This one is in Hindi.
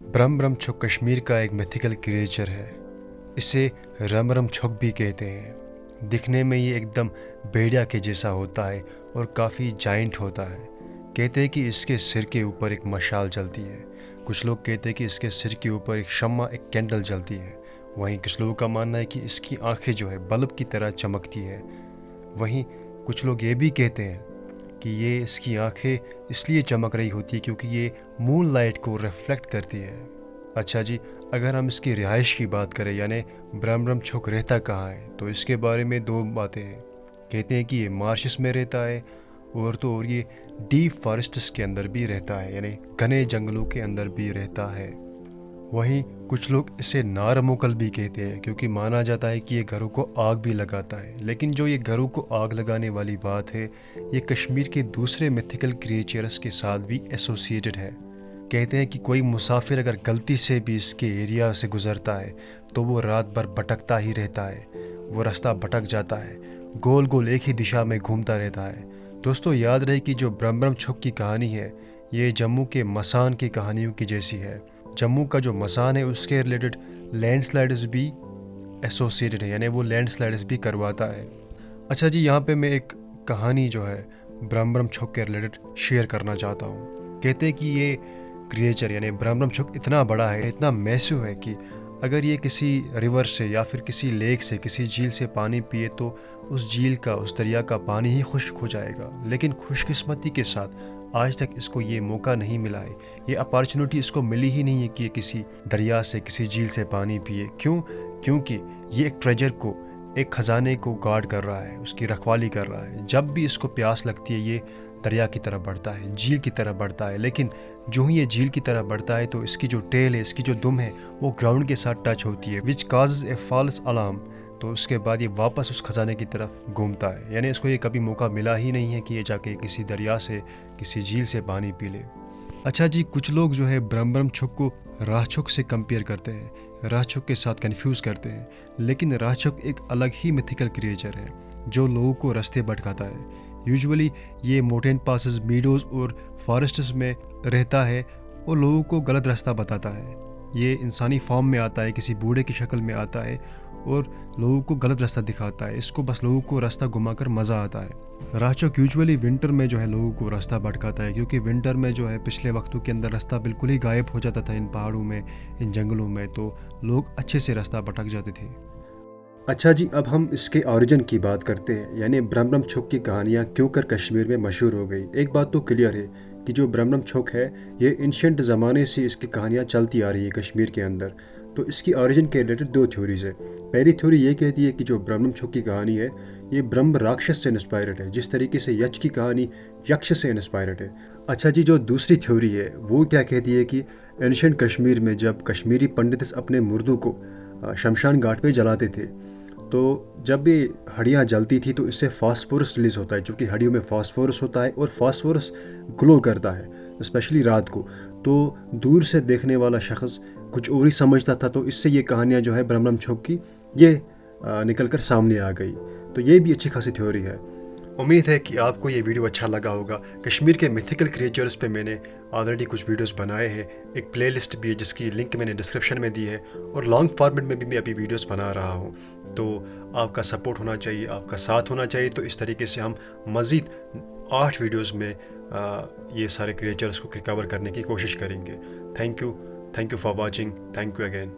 ब्रह्मरमछुक कश्मीर का एक मिथिकल क्रिएचर है। इसे रमरमछुक भी कहते हैं। दिखने में ये एकदम भेड़िया के जैसा होता है और काफ़ी जाइंट होता है। कहते हैं कि इसके सिर के ऊपर एक मशाल जलती है। कुछ लोग कहते हैं कि इसके सिर के ऊपर एक शम्मा, एक कैंडल जलती है। वहीं कुछ लोगों का मानना है कि इसकी आंखें जो है बल्ब की तरह चमकती है। वहीं कुछ लोग ये भी कहते हैं कि ये इसकी आंखें इसलिए चमक रही होती है क्योंकि ये मून लाइट को रिफ्लेक्ट करती है। अच्छा जी, अगर हम इसकी रिहाइश की बात करें यानी ब्रह्मरमछुक रहता कहाँ है, तो इसके बारे में दो बातें हैं। कहते हैं कि ये मार्शस में रहता है और ये डीप फॉरेस्ट्स के अंदर भी रहता है, यानी घने जंगलों के अंदर भी रहता है। वहीं कुछ लोग इसे नारमुकल भी कहते हैं क्योंकि माना जाता है कि ये घरों को आग भी लगाता है। लेकिन जो ये घरों को आग लगाने वाली बात है, ये कश्मीर के दूसरे मिथिकल क्रिएचर्स के साथ भी एसोसिएटेड है। कहते हैं कि कोई मुसाफिर अगर गलती से भी इसके एरिया से गुजरता है तो वो रात भर भटकता ही रहता है। वो रास्ता भटक जाता है, गोल गोल एक ही दिशा में घूमता रहता है। दोस्तों, याद रहे कि जो ब्रह्मरमछुक की कहानी है ये जम्मू के मसान की कहानियों की जैसी है। जम्मू का जो मसान है उसके रिलेटेड लैंडस्लाइड्स भी एसोसिएटेड है, यानी वो लैंडस्लाइड्स भी करवाता है। अच्छा जी, यहाँ पे मैं एक कहानी जो है ब्रह्मरमछुक के रिलेटेड शेयर करना चाहता हूँ। कहते हैं कि ये क्रिएचर यानी ब्रह्मरमछुक इतना बड़ा है, इतना मैसिव है कि अगर ये किसी रिवर से या फिर किसी लेक से, किसी झील से पानी पिए तो उस झील का, उस दरिया का पानी ही खुश्क हो जाएगा। लेकिन खुशकिस्मती के साथ आज तक इसको ये मौका नहीं मिला है, ये अपॉर्चुनिटी इसको मिली ही नहीं है कि ये किसी दरिया से, किसी झील से पानी पिए। क्यों? क्योंकि ये एक ट्रेजर को, एक खजाने को गार्ड कर रहा है, उसकी रखवाली कर रहा है। जब भी इसको प्यास लगती है ये दरिया की तरफ बढ़ता है, झील की तरफ बढ़ता है। लेकिन जो ही ये झील की तरफ बढ़ता है तो इसकी जो टेल है, इसकी जो दुम है, वो ग्राउंड के साथ टच होती है, विच काजेज ए फॉल्स अलार्म। तो उसके बाद ये वापस उस खजाने की तरफ घूमता है। यानी इसको ये कभी मौका मिला ही नहीं है कि ये जाके किसी दरिया से, किसी झील से पानी पी ले। अच्छा जी, कुछ लोग जो है ब्रह्मरमछुक को राहछुक से कंपेयर करते हैं, राहछुक के साथ कंफ्यूज करते हैं। लेकिन राहछुक एक अलग ही मिथिकल क्रिएचर है जो लोगों को रास्ते भटकाता है। यूजुअली ये माउंटेन पासेस, मीडोज और फॉरेस्ट्स में रहता है और लोगों को गलत रास्ता बताता है। ये इंसानी फॉर्म में आता है, किसी बूढ़े की शक्ल में आता है और लोगों को गलत रास्ता दिखाता है। इसको बस लोगों को रास्ता घुमाकर मज़ा आता है। राहछुक यूजुअली विंटर में जो है लोगों को रास्ता भटकाता है क्योंकि विंटर में जो है पिछले वक्तों के अंदर रास्ता बिल्कुल ही गायब हो जाता था इन पहाड़ों में, इन जंगलों में, तो लोग अच्छे से रास्ता भटक जाते थे। अच्छा जी, अब हम इसके ओरिजिन की बात करते हैं, यानी ब्रह्मरमछुक की कहानियाँ क्यों कर कश्मीर में मशहूर हो गई। एक बात तो क्लियर है कि जो ब्रह्मरमछुक है ये एंशिएंट ज़माने से इसकी कहानियाँ चलती आ रही है कश्मीर के अंदर। तो इसकी ओरिजिन के रिलेटेड दो थ्योरीज है। पहली थ्योरी ये कहती है कि जो ब्रह्मरमछुक की कहानी है ये ब्रह्म राक्षस से इंस्पायर्ड है, जिस तरीके से यक्ष की कहानी यक्ष से इंस्पायर्ड है। अच्छा जी, जो दूसरी थ्योरी है वो क्या कहती है कि एंशिएंट कश्मीर में जब कश्मीरी पंडित अपने मुर्दों को शमशान घाट पे जलाते थे तो जब भी हड्डियाँ जलती थी तो इससे फास्फोरस रिलीज़ होता है, जो कि हड्डियों में फास्फोरस होता है और फास्फोरस ग्लो करता है, स्पेशली रात को। तो दूर से देखने वाला शख्स कुछ और ही समझता था। तो इससे ये कहानियाँ जो है ब्रह्मरमछुक की ये निकल कर सामने आ गई। तो ये भी अच्छी खासी थ्योरी है। उम्मीद है कि आपको ये वीडियो अच्छा लगा होगा। कश्मीर के मिथिकल क्रिएचर्स पे मैंने ऑलरेडी कुछ वीडियोस बनाए हैं, एक प्लेलिस्ट भी है जिसकी लिंक मैंने डिस्क्रिप्शन में दी है, और लॉन्ग फॉर्मेट में भी मैं अभी वीडियोस बना रहा हूँ। तो आपका सपोर्ट होना चाहिए, आपका साथ होना चाहिए। तो इस तरीके से हम मज़ीद 8 वीडियोज़ में ये सारे क्रिएचर्स को रिकवर करने की कोशिश करेंगे। Thank you for watching. Thank you again.